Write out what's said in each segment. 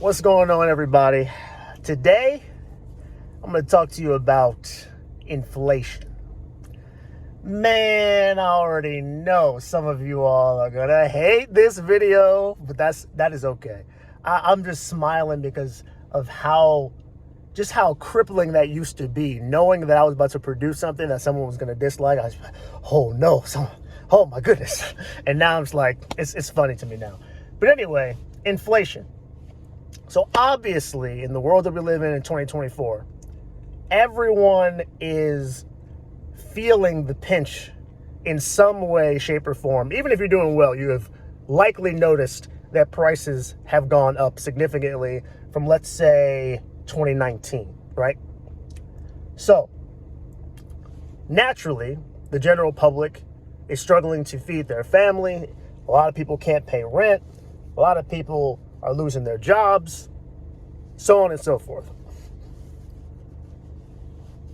What's going on, everybody? Today, I'm going to talk to you about inflation. Man, I already know some of you all are going to hate this video, but that is okay. I'm just smiling because of how crippling that used to be, knowing that I was about to produce something that someone was going to dislike. I was like, oh no, oh my goodness. And now it's like, it's funny to me now. But anyway, inflation. So obviously, in the world that we live in 2024, everyone is feeling the pinch in some way, shape, or form. Even if you're doing well, you have likely noticed that prices have gone up significantly from, let's say, 2019, right? So, naturally, the general public is struggling to feed their family. A lot of people can't pay rent. A lot of people are losing their jobs, so on and so forth.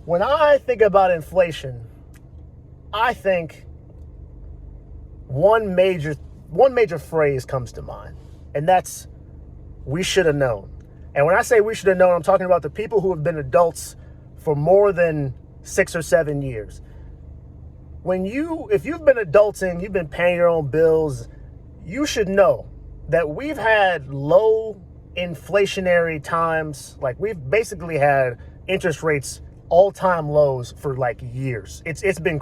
When I think about inflation, I think one major phrase comes to mind, and that's "we should have known." And when I say we should have known, I'm talking about the people who have been adults for more than 6 or 7 years. If you've been adulting, you've been paying your own bills, you should know that we've had low inflationary times. Like, we've basically had interest rates all-time lows for like years. It's been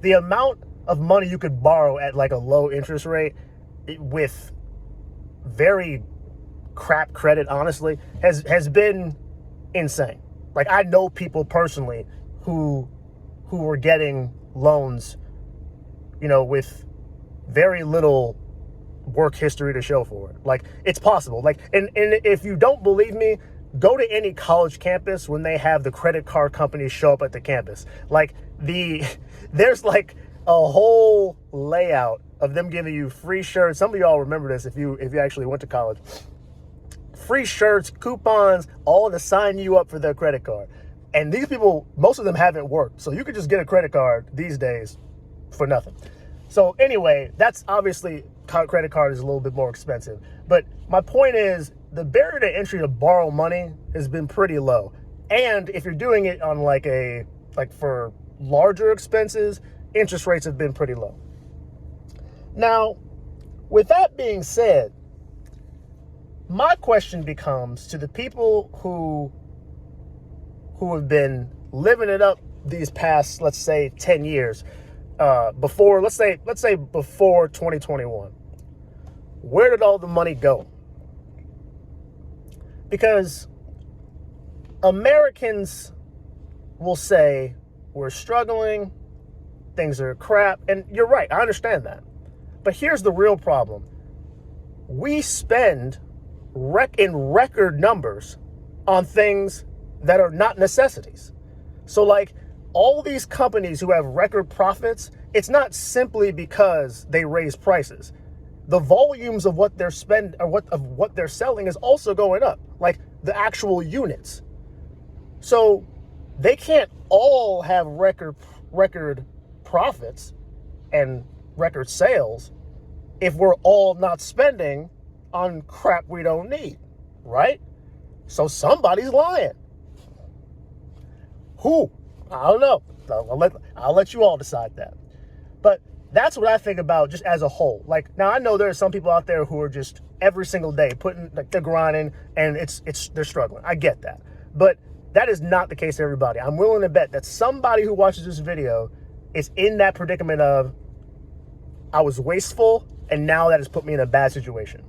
the amount of money you could borrow at like a low interest rate with very crap credit, honestly, has been insane. Like, I know people personally who were getting loans, with very little work history to show for it. Like, it's possible. Like, and if you don't believe me, go to any college campus when they have the credit card companies show up at the campus. Like, there's like a whole layout of them giving you free shirts. Some of y'all remember this if you actually went to college. Free shirts, coupons, all to sign you up for their credit card. And these people, most of them haven't worked. So you could just get a credit card these days for nothing. So anyway, that's obviously, credit card is a little bit more expensive. But my point is, the barrier to entry to borrow money has been pretty low. And if you're doing it on for larger expenses, interest rates have been pretty low. Now, with that being said, my question becomes to the people who have been living it up these past, let's say, 10 years, before 2021. Where did all the money go? Because Americans will say, we're struggling, things are crap, and you're right, I understand that. But here's the real problem. We spend in record numbers on things that are not necessities. So like, all these companies who have record profits, it's not simply because they raise prices. The volumes of what they're what they're selling is also going up, like the actual units. So they can't all have record profits and record sales if we're all not spending on crap we don't need, right? So somebody's lying. Who? I don't know. I'll let you all decide that. But that's what I think about just as a whole. Like, now I know there are some people out there who are just every single day putting, like, they're grinding and they're struggling. I get that. But that is not the case for everybody. I'm willing to bet that somebody who watches this video is in that predicament of, I was wasteful and now that has put me in a bad situation.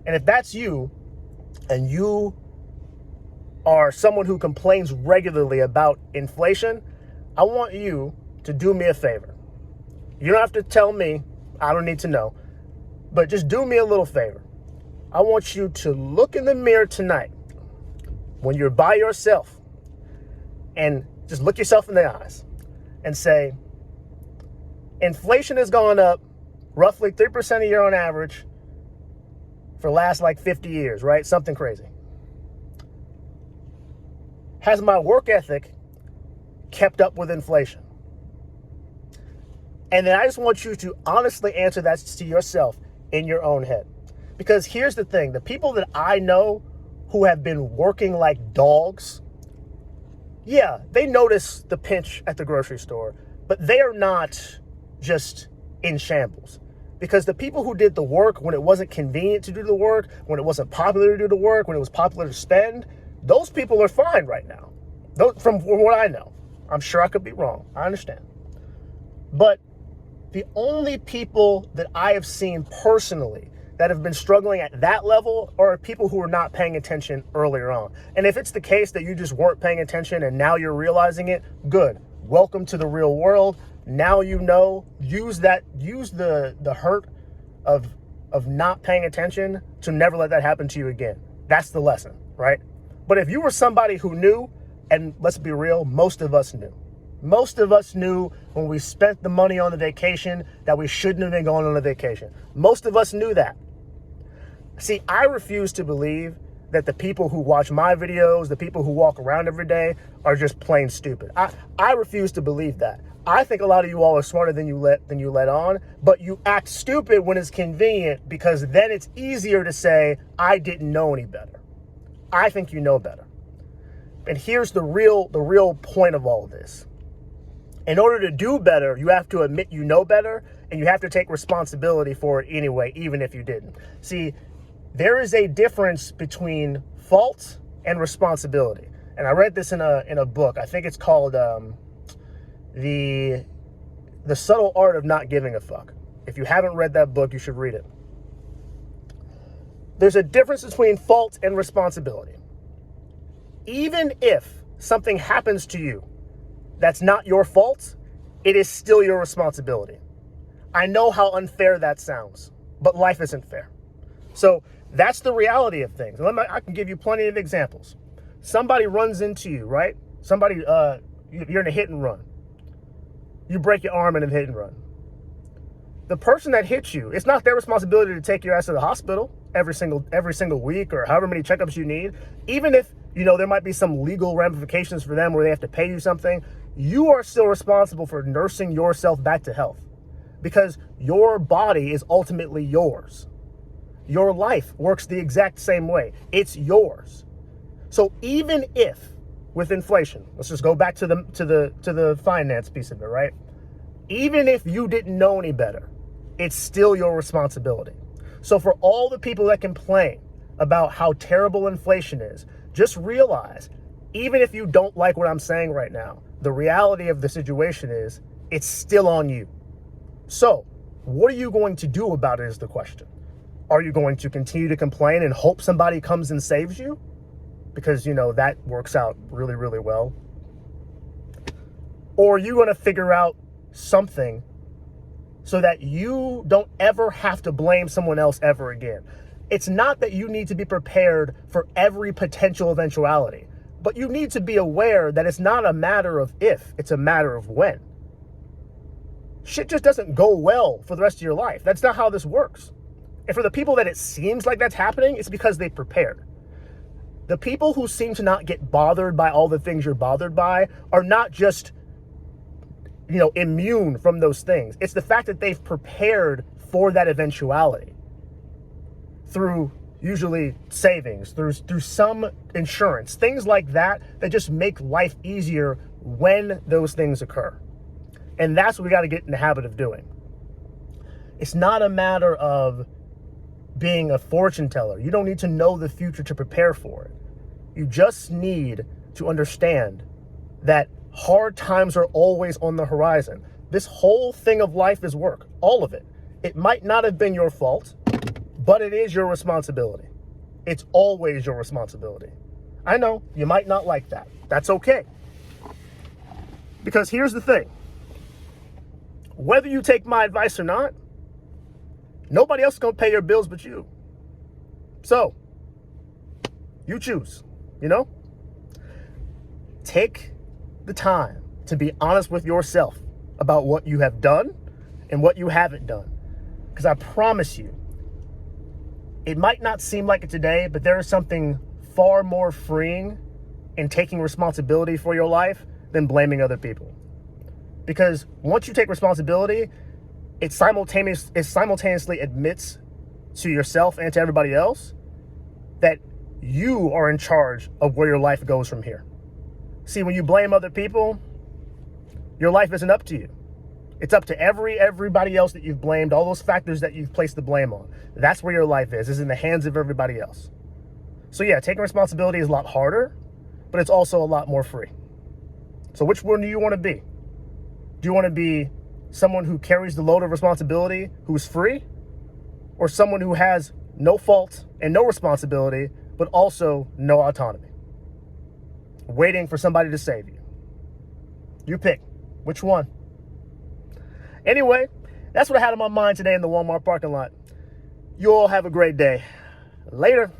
And if that's you, and you are someone who complains regularly about inflation, I want you to do me a favor. You don't have to tell me, I don't need to know, but just do me a little favor. I want you to look in the mirror tonight when you're by yourself and just look yourself in the eyes and say, inflation has gone up roughly 3% a year on average for the last like 50 years, right? Something crazy. Has my work ethic kept up with inflation? And then I just want you to honestly answer that to yourself in your own head. Because here's the thing, the people that I know who have been working like dogs, yeah, they notice the pinch at the grocery store, but they are not just in shambles. Because the people who did the work when it wasn't convenient to do the work, when it wasn't popular to do the work, when it was popular to spend, those people are fine right now. From what I know. I'm sure I could be wrong. I understand. But the only people that I have seen personally that have been struggling at that level are people who are not paying attention earlier on. And if it's the case that you just weren't paying attention and now you're realizing it, good. Welcome to the real world. Now you know, use the hurt of not paying attention to never let that happen to you again. That's the lesson, right? But if you were somebody who knew, and let's be real, most of us knew. Most of us knew when we spent the money on the vacation that we shouldn't have been going on a vacation. Most of us knew that. See, I refuse to believe that the people who watch my videos, the people who walk around every day, are just plain stupid. I refuse to believe that. I think a lot of you all are smarter than you let on, but you act stupid when it's convenient because then it's easier to say, I didn't know any better. I think you know better. And here's the real point of all of this. In order to do better, you have to admit you know better, and you have to take responsibility for it anyway, even if you didn't. See, there is a difference between fault and responsibility. And I read this in a book. I think it's called The Subtle Art of Not Giving a Fuck. If you haven't read that book, you should read it. There's a difference between fault and responsibility. Even if something happens to you that's not your fault, it is still your responsibility. I know how unfair that sounds, but life isn't fair. So that's the reality of things. And I can give you plenty of examples. Somebody runs into you, right? You're in a hit and run. You break your arm in a hit and run. The person that hits you, it's not their responsibility to take your ass to the hospital every single week or however many checkups you need. Even if, there might be some legal ramifications for them where they have to pay you something, you are still responsible for nursing yourself back to health because your body is ultimately yours. Your life works the exact same way. It's yours. So even if with inflation, let's just go back to the finance piece of it, right? Even if you didn't know any better, it's still your responsibility. So for all the people that complain about how terrible inflation is, just realize, even if you don't like what I'm saying right now, the reality of the situation is it's still on you. So what are you going to do about it is the question. Are you going to continue to complain and hope somebody comes and saves you? Because, that works out really, really well. Or are you going to figure out something so that you don't ever have to blame someone else ever again? It's not that you need to be prepared for every potential eventuality, but you need to be aware that it's not a matter of if, it's a matter of when. Shit just doesn't go well for the rest of your life. That's not how this works. And for the people that it seems like that's happening, it's because they prepared. The people who seem to not get bothered by all the things you're bothered by are not just, immune from those things. It's the fact that they've prepared for that eventuality through usually savings, through some insurance, things like that just make life easier when those things occur. And that's what we got to get in the habit of doing. It's not a matter of being a fortune teller. You don't need to know the future to prepare for it. You just need to understand that hard times are always on the horizon. This whole thing of life is work, all of it. It might not have been your fault, but it is your responsibility. It's always your responsibility. I know you might not like that. That's okay. Because here's the thing. Whether you take my advice or not, nobody else is going to pay your bills but you. So, you choose, Take the time to be honest with yourself about what you have done and what you haven't done. Because I promise you, it might not seem like it today, but there is something far more freeing in taking responsibility for your life than blaming other people. Because once you take responsibility, it simultaneously admits to yourself and to everybody else that you are in charge of where your life goes from here. See, when you blame other people, your life isn't up to you. It's up to everybody else that you've blamed, all those factors that you've placed the blame on. That's where your life is. It's in the hands of everybody else. So yeah, taking responsibility is a lot harder, but it's also a lot more free. So which one do you want to be? Do you want to be someone who carries the load of responsibility, who's free, or someone who has no fault and no responsibility, but also no autonomy, waiting for somebody to save you? You pick. Which one? Anyway, that's what I had on my mind today in the Walmart parking lot. You all have a great day. Later.